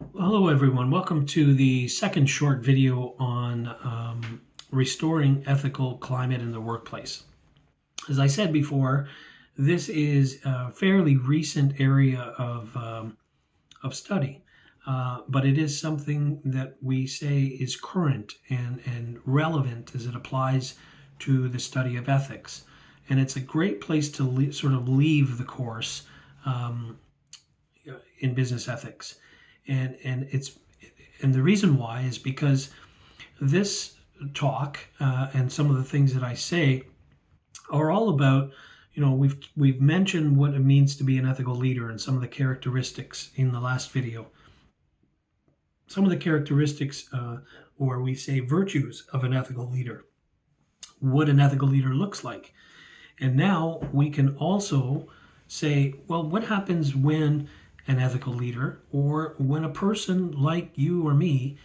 Well, hello, everyone. Welcome to the second short video on restoring ethical climate in the workplace. As I said before, this is a fairly recent area of study, but it is something that we say is current and relevant as it applies to the study of ethics. And it's a great place to sort of leave the course um, in business ethics. And the reason why is because this talk and some of the things that I say are all about, we've mentioned what it means to be an ethical leader and some of the characteristics in the last video. Some of the characteristics, or we say virtues of an ethical leader, what an ethical leader looks like. And now we can also say, well, what happens when an ethical leader, or when a person like you or me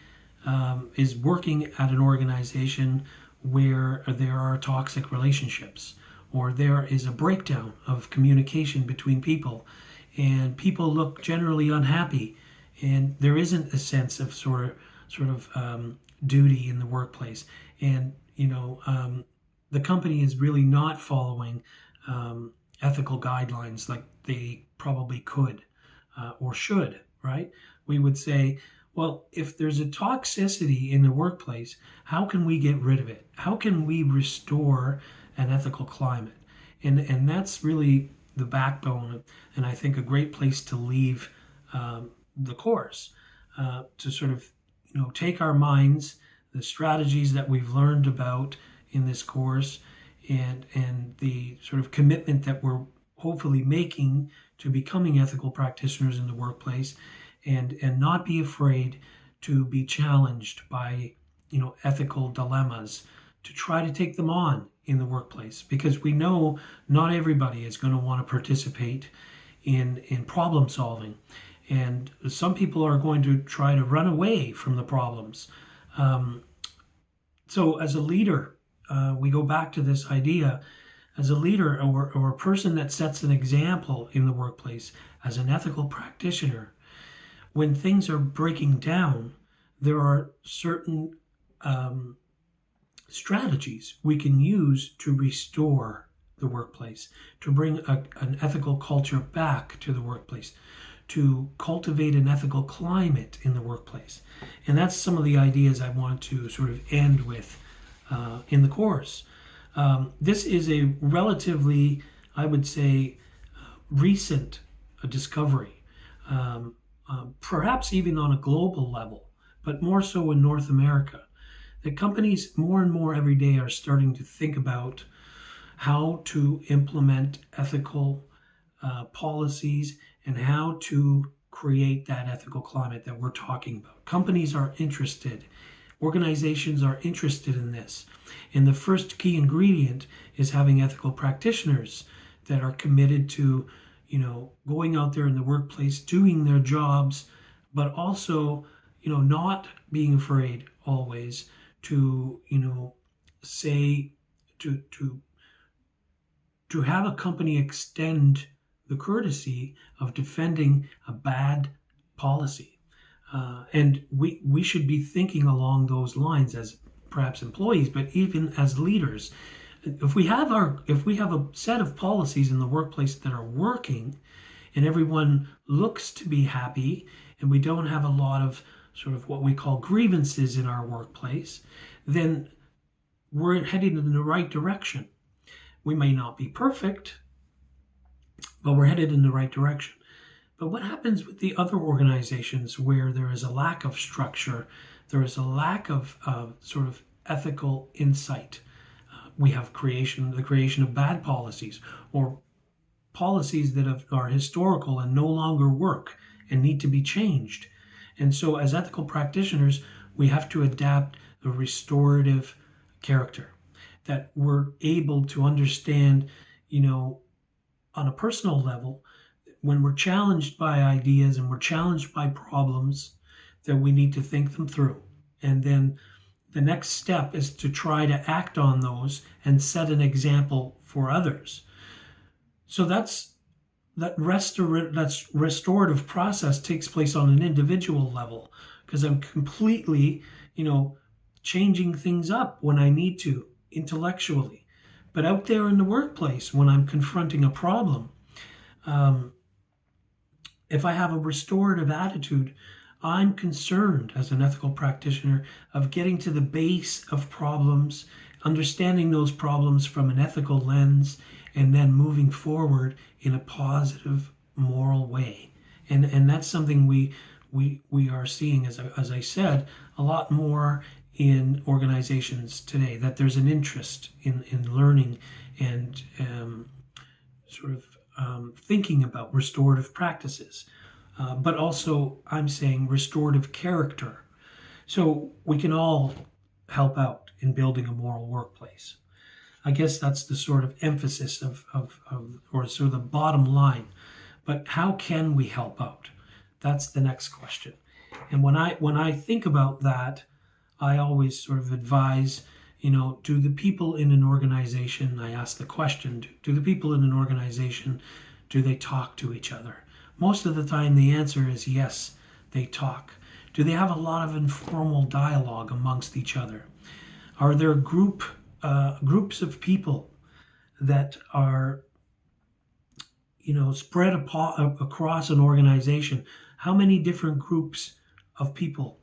is working at an organization where there are toxic relationships, or there is a breakdown of communication between people, and people look generally unhappy, and there isn't a sense of sort of duty in the workplace, and the company is really not following ethical guidelines like they probably could or should, right? We would say, well, if there's a toxicity in the workplace, how can we get rid of it? How can we restore an ethical climate? And that's really the backbone, and I think a great place to leave the course, to sort of take our minds, the strategies that we've learned about in this course, and the sort of commitment that we're hopefully making to becoming ethical practitioners in the workplace, and not be afraid to be challenged by ethical dilemmas, to try to take them on in the workplace, because we know not everybody is going to want to participate in problem solving, and some people are going to try to run away from the problems. So as a leader, we go back to this idea. As a leader, or a person that sets an example in the workplace, as an ethical practitioner, when things are breaking down, there are certain strategies we can use to restore the workplace, to bring an ethical culture back to the workplace, to cultivate an ethical climate in the workplace. And that's some of the ideas I want to sort of end with in the course. This is a relatively, I would say, recent discovery, perhaps even on a global level, but more so in North America. That companies more and more every day are starting to think about how to implement ethical policies and how to create that ethical climate that we're talking about. Companies are interested, organizations are interested in this. And the first key ingredient is having ethical practitioners that are committed to, going out there in the workplace, doing their jobs, but also, not being afraid always to, say, to have a company extend the courtesy of defending a bad policy. And we should be thinking along those lines as perhaps employees, but even as leaders. If we have a set of policies in the workplace that are working, and everyone looks to be happy, and we don't have a lot of sort of what we call grievances in our workplace, then we're heading in the right direction. We may not be perfect, but we're headed in the right direction. But what happens with the other organizations where there is a lack of structure, there is a lack of sort of ethical insight? We have the creation of bad policies, or policies that are historical and no longer work and need to be changed. And so as ethical practitioners, we have to adapt the restorative character, that we're able to understand, on a personal level, when we're challenged by ideas and we're challenged by problems, that we need to think them through. And then the next step is to try to act on those and set an example for others. So that's that restorative process takes place on an individual level, because I'm completely, changing things up when I need to intellectually. But out there in the workplace, when I'm confronting a problem, um, if I have a restorative attitude, I'm concerned as an ethical practitioner of getting to the base of problems, understanding those problems from an ethical lens, and then moving forward in a positive, moral way. And that's something we are seeing, as I said, a lot more in organizations today, that there's an interest in learning and sort of thinking about restorative practices. But also, I'm saying restorative character. So we can all help out in building a moral workplace. I guess that's the sort of emphasis of or sort of the bottom line. But how can we help out? That's the next question. And when I think about that, I always sort of advise, do the people in an organization, I ask the question, do the people in an organization, do they talk to each other? Most of the time, the answer is yes, they talk. Do they have a lot of informal dialogue amongst each other? Are there groups of people that are, spread across an organization? How many different groups of people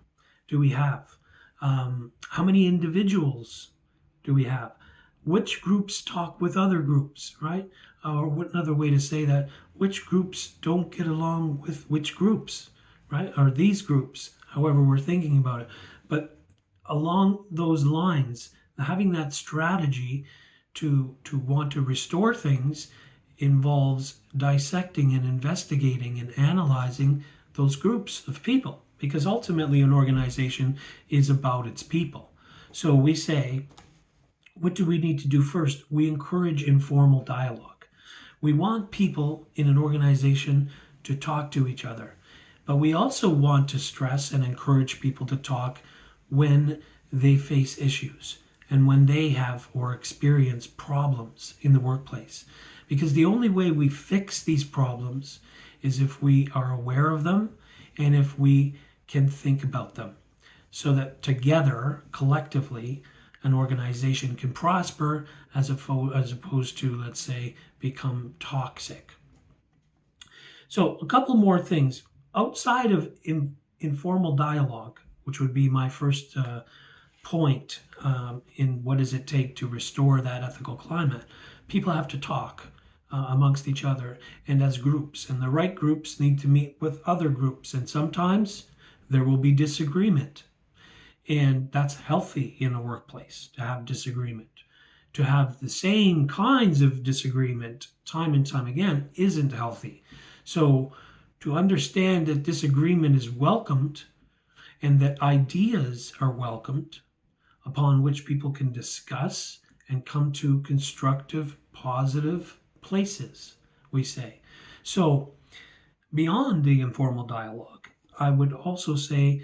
do we have? How many individuals do we have? Which groups talk with other groups, right? Or what another way to say that? Which groups don't get along with which groups, right? Or these groups, however we're thinking about it. But along those lines, having that strategy to want to restore things involves dissecting and investigating and analyzing those groups of people, because ultimately an organization is about its people. So we say, what do we need to do first? We encourage informal dialogue. We want people in an organization to talk to each other, but we also want to stress and encourage people to talk when they face issues and when they have or experience problems in the workplace. Because the only way we fix these problems is if we are aware of them and if we can think about them, so that together, collectively, an organization can prosper as opposed to, let's say, become toxic. So a couple more things. Outside of informal dialogue, which would be my first point in what does it take to restore that ethical climate, people have to talk amongst each other and as groups. And the right groups need to meet with other groups. And sometimes there will be disagreement. And that's healthy in a workplace, to have disagreement. To have the same kinds of disagreement time and time again isn't healthy. So to understand that disagreement is welcomed and that ideas are welcomed upon which people can discuss and come to constructive, positive places, we say. So beyond the informal dialogue, I would also say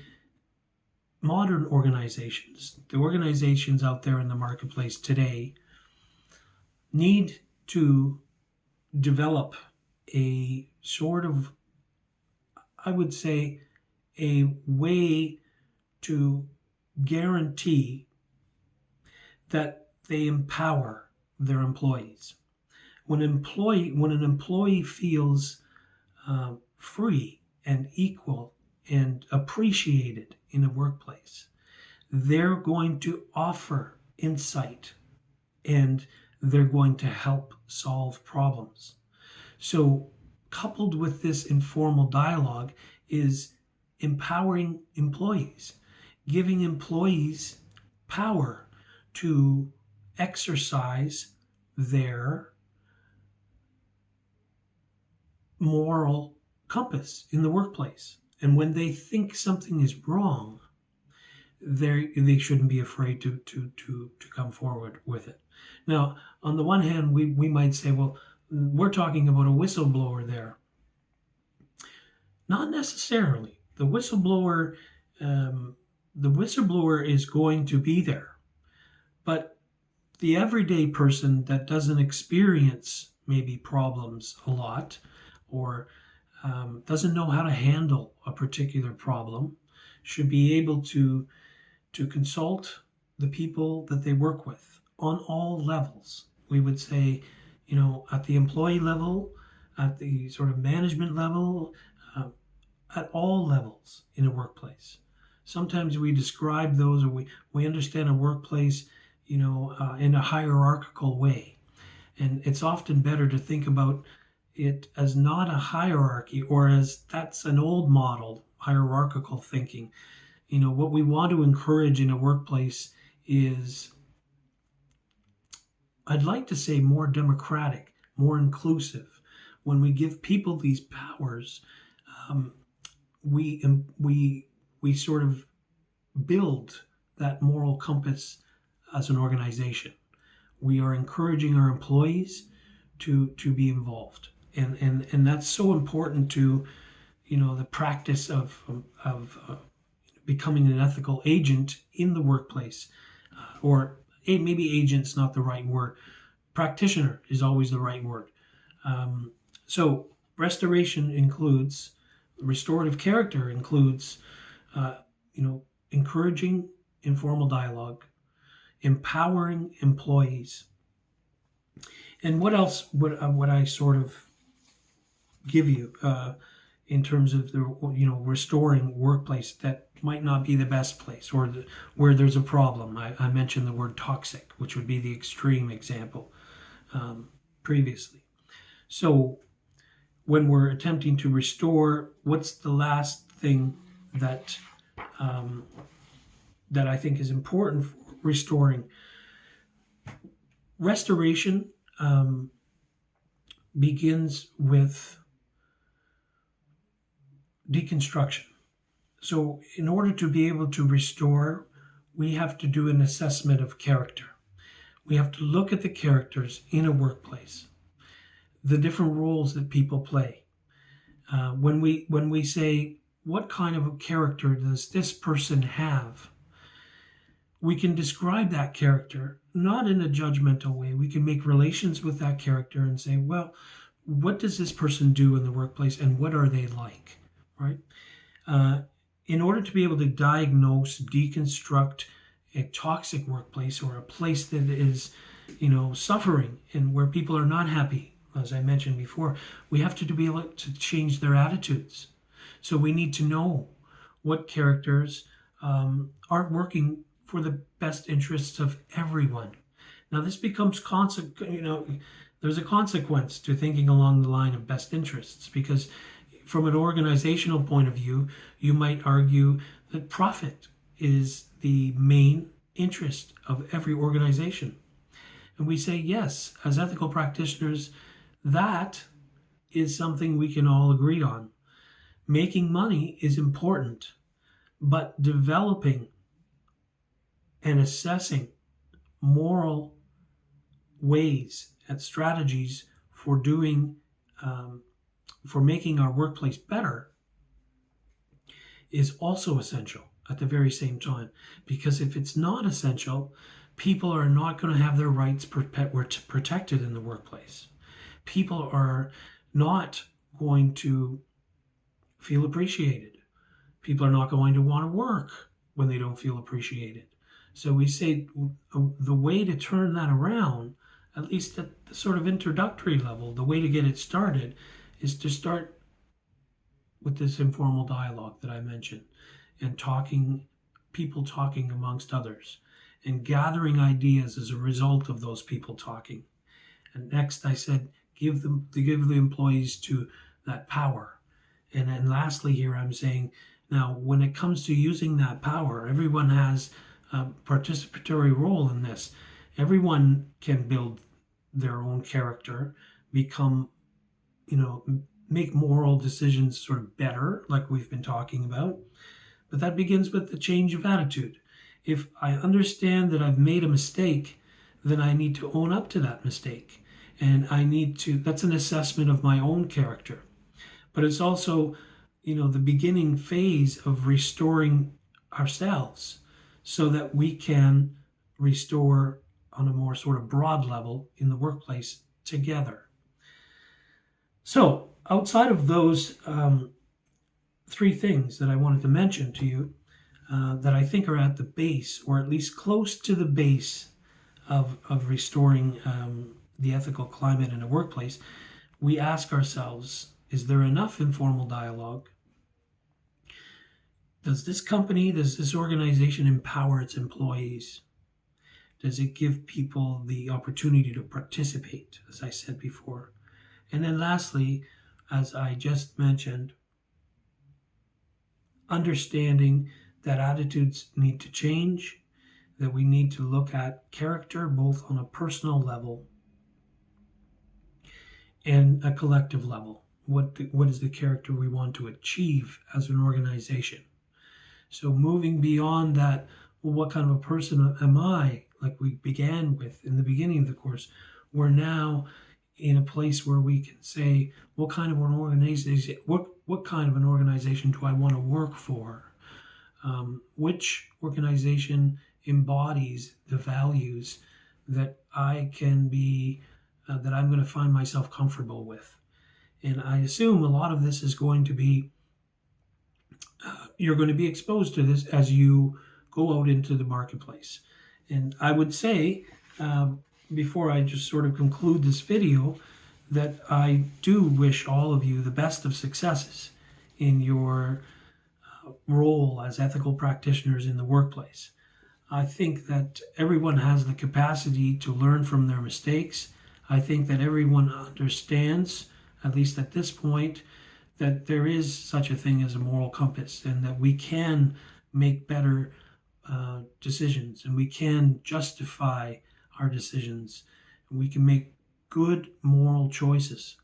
modern organizations, the organizations out there in the marketplace today, need to develop a sort of, I would say, a way to guarantee that they empower their employees. When an employee feels free and equal and appreciated in a workplace, they're going to offer insight and they're going to help solve problems. So, coupled with this informal dialogue is empowering employees, giving employees power to exercise their moral compass in the workplace. And when they think something is wrong, they shouldn't be afraid to come forward with it. Now, on the one hand, we might say, well, we're talking about a whistleblower there. Not necessarily. The whistleblower is going to be there, but the everyday person that doesn't experience maybe problems a lot or doesn't know how to handle a particular problem should be able to consult the people that they work with on all levels. We would say, at the employee level, at the sort of management level, uh, at all levels in a workplace. Sometimes we describe those, or we understand a workplace, in a hierarchical way. And it's often better to think about it as not a hierarchy, or as that's an old model, hierarchical thinking. What we want to encourage in a workplace is, I'd like to say, more democratic, more inclusive. When we give people these powers, um, we sort of build that moral compass as an organization. We are encouraging our employees to be involved, and that's so important to the practice of becoming an ethical agent in the workplace, or maybe agent's not the right word. Practitioner is always the right word. So restoration includes, restorative character includes, uh, encouraging informal dialogue, empowering employees. And what else would I sort of give you in terms of the restoring workplace that might not be the best place, or where there's a problem? I mentioned the word toxic, which would be the extreme example previously. So when we're attempting to restore, what's the last thing that that I think is important for restoring? Restoration begins with deconstruction. So in order to be able to restore, we have to do an assessment of character. We have to look at the characters in a workplace, the different roles that people play. When we say, what kind of a character does this person have? We can describe that character not in a judgmental way. We can make relations with that character and say, well, what does this person do in the workplace, and what are they like, right? In order to be able to diagnose, deconstruct a toxic workplace, or a place that is, suffering and where people are not happy, as I mentioned before, we have to be able to change their attitudes. So we need to know what characters aren't working for the best interests of everyone. Now, this becomes there's a consequence to thinking along the line of best interests, because from an organizational point of view, you might argue that profit is the main interest of every organization. And we say, yes, as ethical practitioners, that is something we can all agree on. Making money is important, but developing and assessing moral ways and strategies for doing, for making our workplace better is also essential at the very same time. Because if it's not essential, people are not going to have their rights protected in the workplace. People are not going to feel appreciated. People are not going to want to work when they don't feel appreciated. So we say the way to turn that around, at least at the sort of introductory level, the way to get it started is to start with this informal dialogue that I mentioned, and people talking amongst others, and gathering ideas as a result of those people talking. And next I said, give the employees to that power. And then lastly here I'm saying, now when it comes to using that power, everyone has a participatory role in this. Everyone can build their own character, become, make moral decisions sort of better, like we've been talking about. But that begins with the change of attitude. If I understand that I've made a mistake, then I need to own up to that mistake. And that's an assessment of my own character. But it's also, the beginning phase of restoring ourselves so that we can restore on a more sort of broad level in the workplace together. So outside of those three things that I wanted to mention to you, that I think are at the base, or at least close to the base of restoring the ethical climate in a workplace, we ask ourselves, is there enough informal dialogue? Does this organization empower its employees? Does it give people the opportunity to participate, as I said before? And then lastly, as I just mentioned, understanding that attitudes need to change, that we need to look at character both on a personal level and a collective level. What is the character we want to achieve as an organization? So moving beyond that, well, what kind of a person am I? Like we began with in the beginning of the course, we're now in a place where we can say, what kind of an organization, what kind of an organization do I want to work for? Which organization embodies the values that I can be, that I'm going to find myself comfortable with? And I assume a lot of this is going to be, you're going to be exposed to this as you go out into the marketplace. And I would say, before I just sort of conclude this video, that I do wish all of you the best of successes in your role as ethical practitioners in the workplace. I think that everyone has the capacity to learn from their mistakes. I think that everyone understands, at least at this point, that there is such a thing as a moral compass and that we can make better decisions and we can justify our decisions and we can make good moral choices.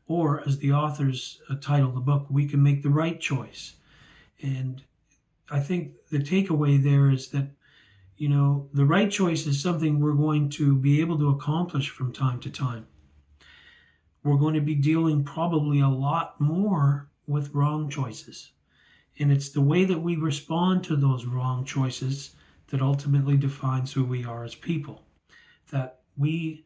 Or, as the authors title the book, we can make the right choice. And I think the takeaway there is that, the right choice is something we're going to be able to accomplish from time to time. We're going to be dealing probably a lot more with wrong choices. And it's the way that we respond to those wrong choices that ultimately defines who we are as people. That we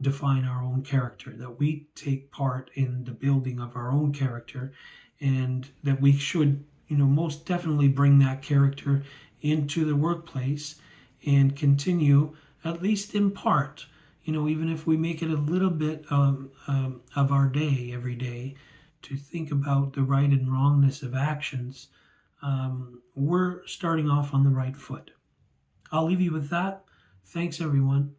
define our own character, that we take part in the building of our own character, and that we should, most definitely bring that character into the workplace and continue, at least in part, even if we make it a little bit of our day every day, to think about the right and wrongness of actions, we're starting off on the right foot. I'll leave you with that. Thanks, everyone.